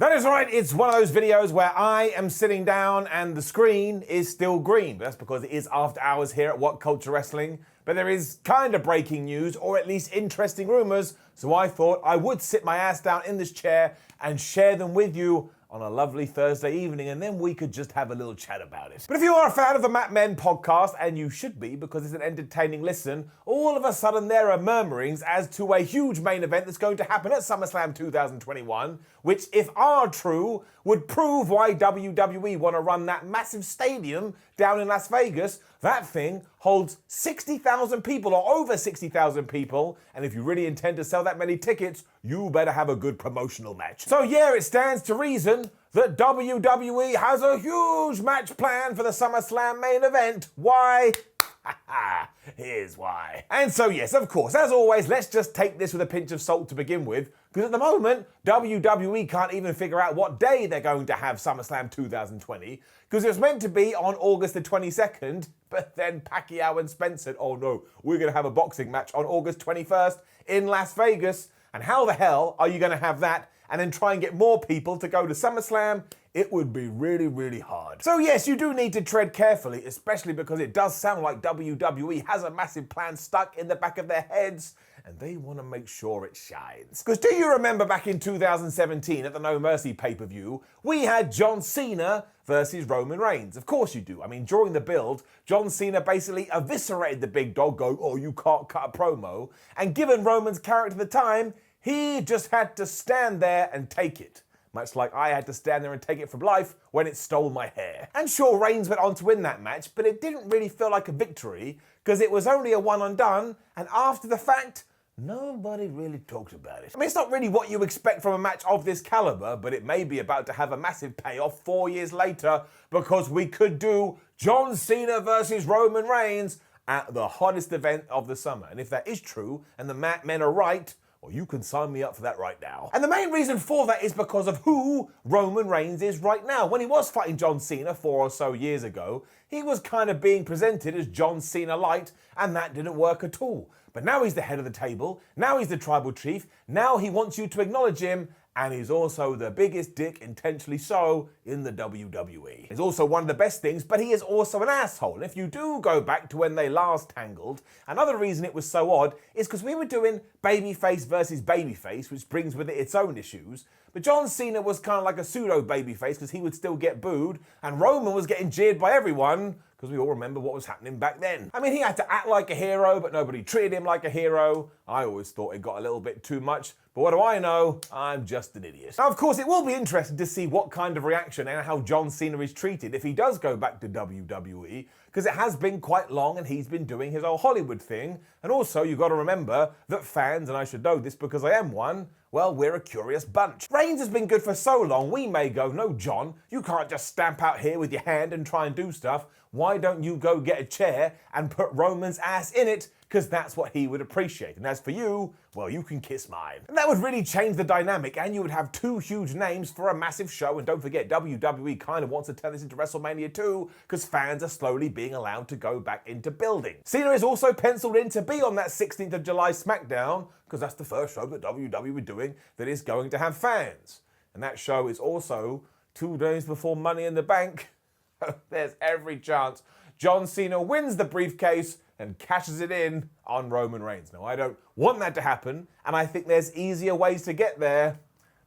That is right, it's one of those videos where I am sitting down and the screen is still green. That's because it is after hours here at WhatCulture Wrestling. But there is kind of breaking news, or at least interesting rumors, so I thought I would sit my ass down in this chair and share them with you on a lovely Thursday evening, and then we could just have a little chat about it. But if you are a fan of the Mat Men podcast, and you should be because it's an entertaining listen, all of a sudden there are murmurings as to a huge main event that's going to happen at SummerSlam 2021, which, if are true, would prove why WWE want to run that massive stadium down in Las Vegas. That thing holds 60,000 people, or over 60,000 people, and if you really intend to sell that many tickets, you better have a good promotional match. So yeah, it stands to reason that WWE has a huge match planned for the SummerSlam main event. Why? Here's why. And so yes, of course, as always, let's just take this with a pinch of salt to begin with, because at the moment, WWE can't even figure out what day they're going to have SummerSlam 2020, because it was meant to be on August the 22nd, but then Pacquiao and Spence said, oh no, we're going to have a boxing match on August 21st in Las Vegas, and how the hell are you going to have that and then try and get more people to go to SummerSlam? It would be really, really hard. So yes, you do need to tread carefully, especially because it does sound like WWE has a massive plan stuck in the back of their heads, and they want to make sure it shines. Because do you remember back in 2017 at the No Mercy pay-per-view, we had John Cena versus Roman Reigns? Of course you do. I mean, during the build, John Cena basically eviscerated the big dog, going, oh, you can't cut a promo. And given Roman's character at the time, he just had to stand there and take it. Much like I had to stand there and take it from life when it stole my hair. And sure, Reigns went on to win that match, but it didn't really feel like a victory, because it was only a one and done, and after the fact, nobody really talked about it. I mean, it's not really what you expect from a match of this caliber, but it may be about to have a massive payoff 4 years later, because we could do John Cena versus Roman Reigns at the hottest event of the summer. And if that is true, and the Mat Men are right, well, you can sign me up for that right now. And the main reason for that is because of who Roman Reigns is right now. When he was fighting John Cena 4 or so years ago, he was kind of being presented as John Cena light, and that didn't work at all. But now he's the head of the table, now he's the tribal chief, now he wants you to acknowledge him, and he's also the biggest dick, intentionally so, in the WWE. He's also one of the best things, but he is also an asshole. And if you do go back to when they last tangled, another reason it was so odd is because we were doing babyface versus babyface, which brings with it its own issues. But John Cena was kind of like a pseudo babyface because he would still get booed, and Roman was getting jeered by everyone, because we all remember what was happening back then. I mean, he had to act like a hero, but nobody treated him like a hero. I always thought it got a little bit too much, but what do I know? I'm just an idiot. Now, of course, it will be interesting to see what kind of reaction and how John Cena is treated if he does go back to WWE, because it has been quite long and he's been doing his old Hollywood thing. And also, you've got to remember that fans, and I should know this because I am one, well, we're a curious bunch. Reigns has been good for so long, we may go, no, John, you can't just stamp out here with your hand and try and do stuff. Why don't you go get a chair and put Roman's ass in it? Because that's what he would appreciate. And as for you, well, you can kiss mine. And that would really change the dynamic, and you would have two huge names for a massive show. And don't forget, WWE kind of wants to turn this into WrestleMania 2, because fans are slowly being allowed to go back into building. Cena is also penciled in to be on that 16th of July SmackDown, because that's the first show that WWE are doing that is going to have fans. And that show is also 2 days before Money in the Bank. There's every chance John Cena wins the briefcase and cashes it in on Roman Reigns. Now, I don't want that to happen, and I think there's easier ways to get there.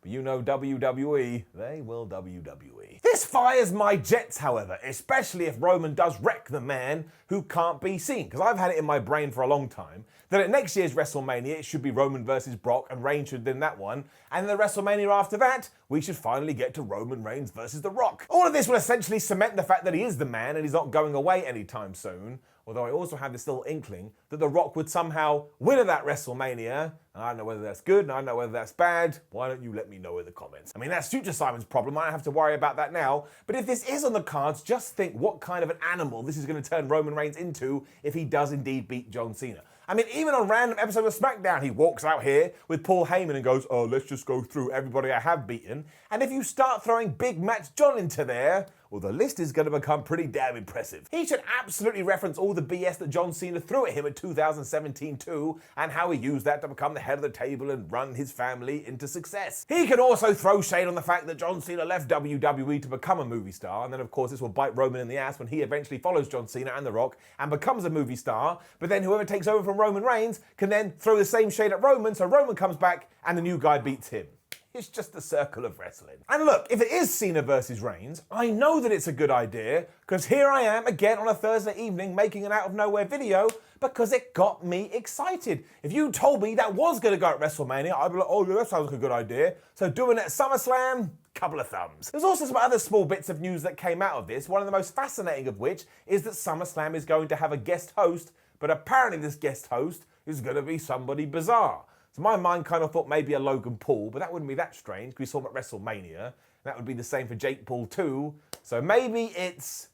But you know WWE, they will WWE. This fires my jets, however, especially if Roman does wreck the man who can't be seen. Because I've had it in my brain for a long time that at next year's WrestleMania, it should be Roman versus Brock, and Reigns should win that one. And the WrestleMania after that, we should finally get to Roman Reigns versus The Rock. All of this will essentially cement the fact that he is the man and he's not going away anytime soon. Although I also have this little inkling that The Rock would somehow win at that WrestleMania. And I don't know whether that's good, and I don't know whether that's bad. Why don't you let me know in the comments? I mean, that's future Simon's problem. I don't have to worry about that now. But if this is on the cards, just think what kind of an animal this is going to turn Roman Reigns into if he does indeed beat John Cena. I mean, even on random episodes of SmackDown, he walks out here with Paul Heyman and goes, oh, let's just go through everybody I have beaten. And if you start throwing Big Match John into there, well, the list is going to become pretty damn impressive. He should absolutely reference all the BS that John Cena threw at him in 2017 too, and how he used that to become the head of the table and run his family into success. He can also throw shade on the fact that John Cena left WWE to become a movie star, and then of course this will bite Roman in the ass when he eventually follows John Cena and The Rock and becomes a movie star, but then whoever takes over from Roman Reigns can then throw the same shade at Roman, so Roman comes back and the new guy beats him. It's just the circle of wrestling. And look, if it is Cena versus Reigns, I know that it's a good idea, because here I am again on a Thursday evening making an out of nowhere video because it got me excited. If you told me that was going to go at WrestleMania, I'd be like, oh, that sounds like a good idea. So doing it at SummerSlam, couple of thumbs. There's also some other small bits of news that came out of this, one of the most fascinating of which is that SummerSlam is going to have a guest host, but apparently this guest host is going to be somebody bizarre. So my mind kind of thought maybe a Logan Paul, but that wouldn't be that strange because we saw him at WrestleMania. That would be the same for Jake Paul too. So maybe it's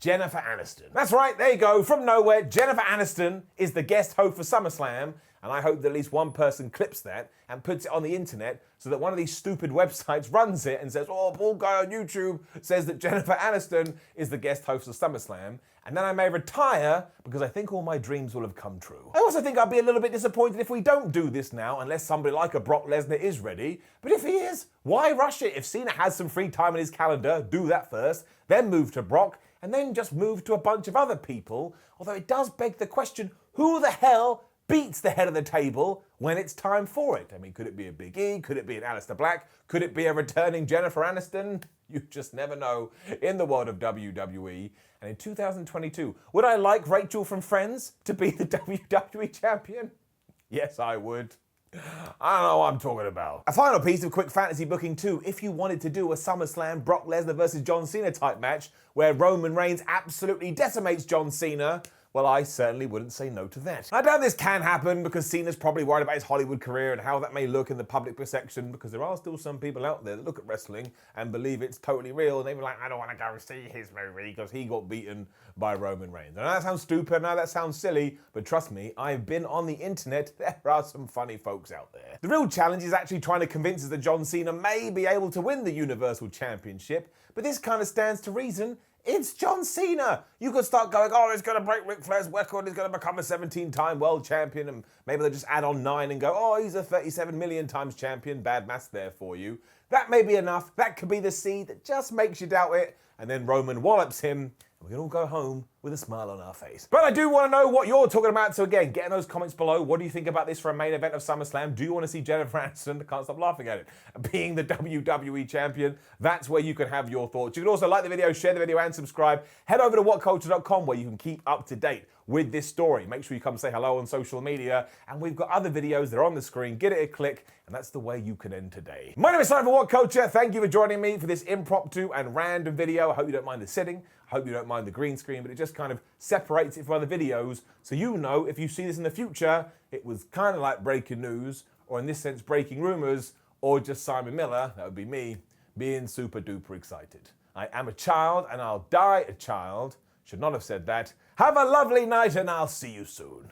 Jennifer Aniston. That's right, there you go. From nowhere, Jennifer Aniston is the guest host for SummerSlam. And I hope that at least one person clips that and puts it on the internet so that one of these stupid websites runs it and says, oh, Paul guy on YouTube says that Jennifer Aniston is the guest host of SummerSlam. And then I may retire because I think all my dreams will have come true. I also think I'll be a little bit disappointed if we don't do this now, unless somebody like a Brock Lesnar is ready. But if he is, why rush it? If Cena has some free time in his calendar, do that first, then move to Brock, and then just move to a bunch of other people. Although it does beg the question, who the hell beats the head of the table when it's time for it? I mean, could it be a Big E? Could it be an Aleister Black? Could it be a returning Jennifer Aniston? You just never know in the world of WWE. And in 2022, would I like Rachel from Friends to be the WWE champion? Yes, I would. I don't know what I'm talking about. A final piece of quick fantasy booking too. If you wanted to do a SummerSlam Brock Lesnar versus John Cena type match where Roman Reigns absolutely decimates John Cena, well, I certainly wouldn't say no to that. I doubt this can happen because Cena's probably worried about his Hollywood career and how that may look in the public perception, because there are still some people out there that look at wrestling and believe it's totally real, and they were like, I don't want to go and see his movie because he got beaten by Roman Reigns. I know that sounds stupid, I know that sounds silly, but trust me, I've been on the internet. There are some funny folks out there. The real challenge is actually trying to convince us that John Cena may be able to win the Universal Championship, but this kind of stands to reason. It's John Cena. You could start going, oh, he's going to break Ric Flair's record, he's going to become a 17-time world champion, and maybe they'll just add on 9 and go, oh, he's a 37 million times champion. Bad maths there for you. That may be enough. That could be the seed that just makes you doubt it, and then Roman wallops him, and we can all go home with a smile on our face. But I do want to know what you're talking about, so again, get in those comments below. What do you think about this for a main event of SummerSlam? Do you want to see Jennifer Aniston, I can't stop laughing at it, being the WWE champion? That's where you can have your thoughts. You can also like the video, share the video, and subscribe. Head over to WhatCulture.com where you can keep up to date with this story. Make sure you come say hello on social media, and we've got other videos, they're on the screen. Give it a click, and that's the way you can end today. My name is Simon for WhatCulture. Thank you for joining me for this impromptu and random video. I hope you don't mind the sitting. I hope you don't mind the green screen, but it just kind of separates it from other videos, so you know if you see this in the future, it was kind of like breaking news, or in this sense, breaking rumors, or just Simon Miller, that would be me, being super duper excited. I am a child, and I'll die a child. Should not have said that. Have a lovely night, and I'll see you soon.